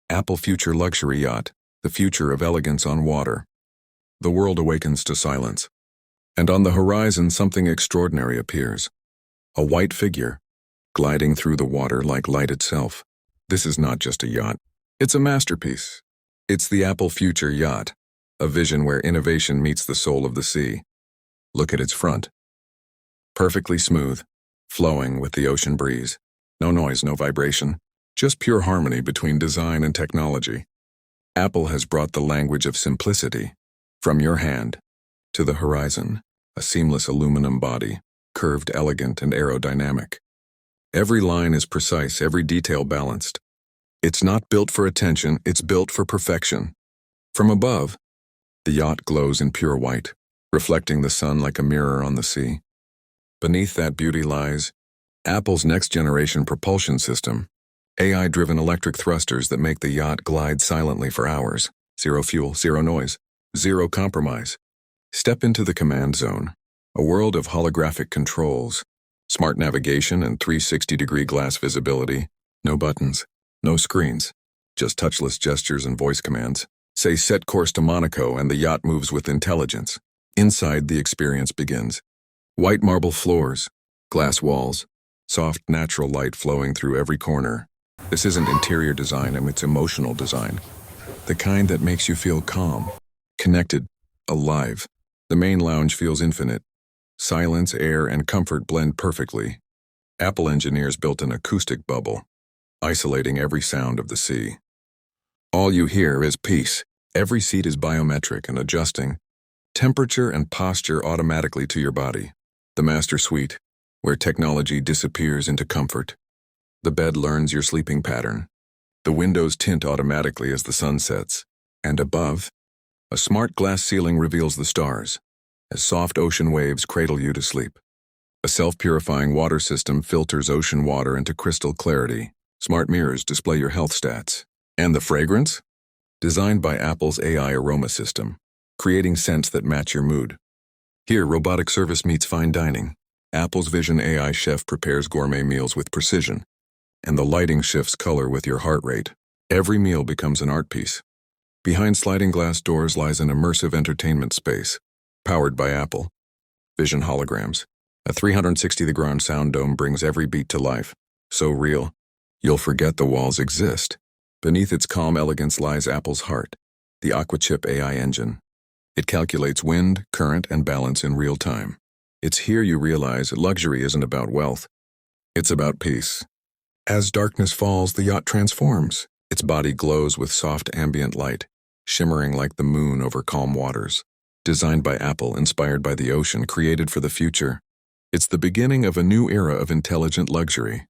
Apple Future Luxury Yacht, the future of elegance on water. The world awakens to silence. And on the horizon something extraordinary appears. A white figure, gliding through the water like light itself. This is not just a yacht. It's a masterpiece. It's the Apple Future Yacht, a vision where innovation meets the soul of the sea. Look at its front. Perfectly smooth, flowing with the ocean breeze. No noise, no vibration, just pure harmony between design and technology. Apple has brought the language of simplicity from your hand to the horizon, a seamless aluminum body, curved, elegant, and aerodynamic. Every line is precise, every detail balanced. It's not built for attention, it's built for perfection. From above, the yacht glows in pure white, reflecting the sun like a mirror on the sea. Beneath that beauty lies Apple's next-generation propulsion system, AI-driven electric thrusters that make the yacht glide silently for hours. Zero fuel, zero noise, zero compromise. Step into the command zone, a world of holographic controls, smart navigation and 360-degree glass visibility. No buttons, no screens, just touchless gestures and voice commands. Say set course to Monaco and the yacht moves with intelligence. Inside, the experience begins. White marble floors, glass walls, soft natural light flowing through every corner. This isn't interior design, it's emotional design. The kind that makes you feel calm, connected, alive. The main lounge feels infinite. Silence, air, and comfort blend perfectly. Apple engineers built an acoustic bubble, isolating every sound of the sea. All you hear is peace. Every seat is biometric and adjusting temperature and posture automatically to your body. The master suite, where technology disappears into comfort. The bed learns your sleeping pattern. The windows tint automatically as the sun sets. And above, a smart glass ceiling reveals the stars, as soft ocean waves cradle you to sleep. A self-purifying water system filters ocean water into crystal clarity. Smart mirrors display your health stats. And the fragrance? Designed by Apple's AI aroma system, creating scents that match your mood. Here, robotic service meets fine dining. Apple's Vision AI chef prepares gourmet meals with precision, and the lighting shifts color with your heart rate. Every meal becomes an art piece. Behind sliding glass doors lies an immersive entertainment space, powered by Apple. Vision holograms. A 360-degree sound dome brings every beat to life. So real, you'll forget the walls exist. Beneath its calm elegance lies Apple's heart, the Aquachip AI engine. It calculates wind, current, and balance in real time. It's here you realize luxury isn't about wealth. It's about peace. As darkness falls, the yacht transforms. Its body glows with soft ambient light, shimmering like the moon over calm waters. Designed by Apple, inspired by the ocean, created for the future. It's the beginning of a new era of intelligent luxury.